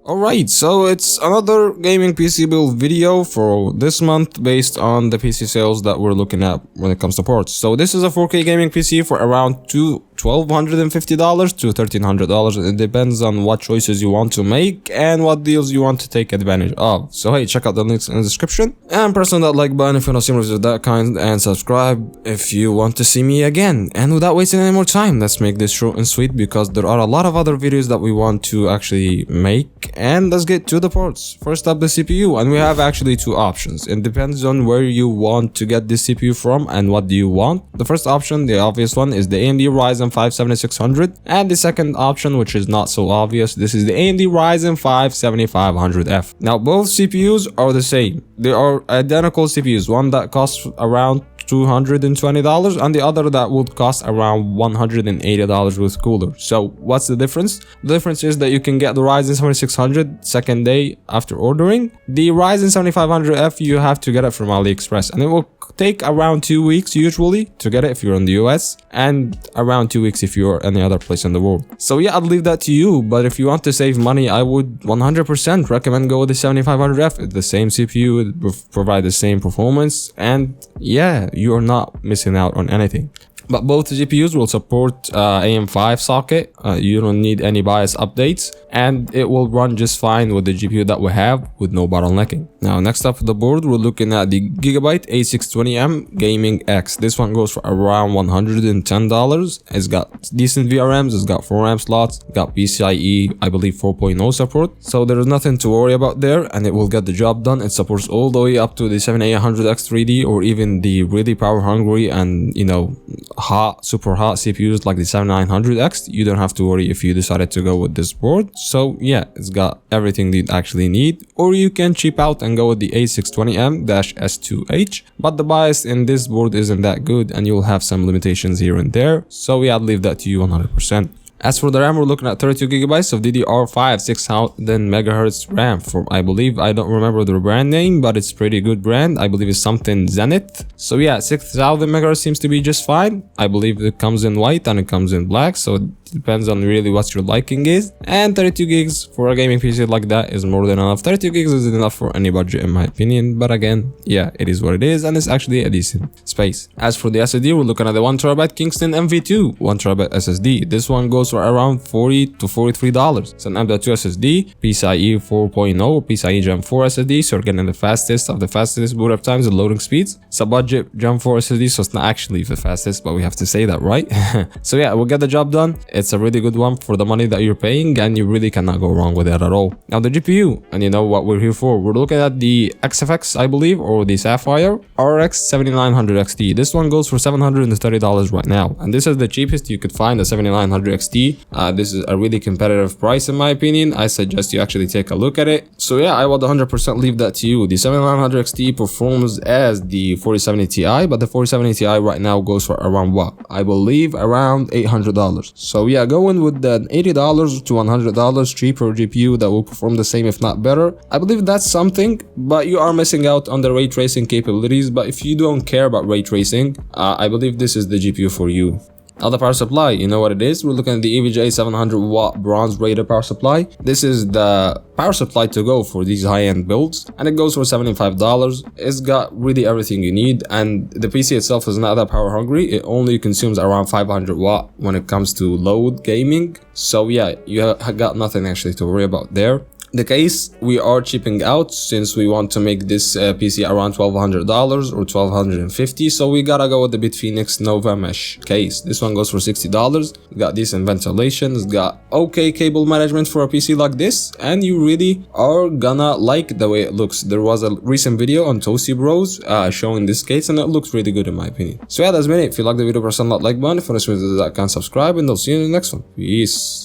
Alright, so it's another gaming PC build video for this month based on the PC sales that we're looking at when it comes to ports. So this is a 4K gaming PC for around $1,250 to $1,300. It depends on what choices you want to make and what deals you want to take advantage of. So hey, check out the links in the description and press on that like button if you want to see more videos of that kind, and subscribe if you want to see me again. And without wasting any more time, let's make this short and sweet because there are a lot of other videos that we want to actually make. And let's get to the ports. First up, the CPU, and we have actually two options. It depends on where you want to get this CPU from and what do you want. The first option, the obvious one, is the AMD Ryzen 5 7600, and the second option, which is not so obvious, this is the AMD Ryzen 5 7500F. Now both CPUs are the same. They are identical CPUs, one that costs around $220 and the other that would cost around $180 with cooler. So what's the difference? The difference is that you can get the Ryzen 7600 second day after ordering. The Ryzen 7500F, you have to get it from AliExpress, and it will take around 2 weeks usually to get it if you're in the US, and around 2 weeks if you're any other place in the world. So yeah, I'd leave that to you, but if you want to save money, I would 100% recommend go with the 7500F. It's the same CPU, it will provide the same performance, and yeah, you're not missing out on anything. But both GPUs will support AM5 socket. You don't need any BIOS updates, and it will run just fine with the GPU that we have with no bottlenecking. Now next up for the board, we're looking at the Gigabyte A620M Gaming X. This one goes for around $110. It's got decent VRMs, it's got 4 RAM slots, got PCIe, I believe 4.0 support. So there is nothing to worry about there, and it will get the job done. It supports all the way up to the 7800X 3D or even the really power hungry and super hot CPUs like the 7900X. You don't have to worry if you decided to go with this board. So yeah, it's got everything you actually need. Or you can cheap out and go with the A620M-S2H, but the BIOS in this board isn't that good and you'll have some limitations here and there. So yeah, I'd leave that to you 100%. As for the RAM, we're looking at 32GB of DDR5 6000 MHz RAM for, I believe, I don't remember the brand name, but it's pretty good brand. I believe it's something Zenith. So yeah, 6000 MHz seems to be just fine. I believe it comes in white and it comes in black, so it depends on really what your liking is. And 32 gigs for a gaming PC like that is more than enough. 32 gigs is enough for any budget in my opinion, but again, yeah, it is what it is, and it's actually a decent space. As for the SSD, we're looking at the 1TB Kingston MV2 1TB SSD. This one goes for around $40 to $43. It's an M.2 SSD, PCIe 4.0, PCIe Gen 4 SSD, so you're getting the fastest of the fastest boot up times and loading speeds. It's a budget Gen 4 SSD, so it's not actually the fastest, but we have to say that, right? So yeah, we'll get the job done. It's a really good one for the money that you're paying, and you really cannot go wrong with it at all. Now the GPU, and you know what we're here for. We're looking at the XFX, I believe, or the Sapphire RX 7900 XT. This one goes for $730 right now, and this is the cheapest you could find, the 7900 XT. This is a really competitive price in my opinion. I suggest you actually take a look at it. So yeah, I would 100% leave that to you. The 7900 XT performs as the 4070 Ti, but the 4070 Ti right now goes for around what? I believe around $800. So yeah, going with the $80 to $100 cheaper GPU that will perform the same if not better, I believe that's something, but you are missing out on the ray tracing capabilities. But if you don't care about ray tracing, I believe this is the GPU for you. Now the power supply, you know what it is. We're looking at the EVGA 700 watt bronze rated power supply. This is the power supply to go for these high-end builds, and it goes for $75. It's got really everything you need, and the PC itself is not that power hungry. It only consumes around 500 watt when it comes to load gaming. So yeah, you got nothing actually to worry about there. The case, we are cheaping out since we want to make this PC around $1,200 or $1,250, so we gotta go with the Bitfinex Nova Mesh case. This one goes for $60. It's got decent ventilation, it's got okay cable management for a PC like this, and you really are gonna like the way it looks. There was a recent video on Toasty Bros showing this case, and it looks really good in my opinion. So yeah, that's been it. If you like the video, press on that like button. If you want to see that, subscribe, and I'll see you in the next one. Peace.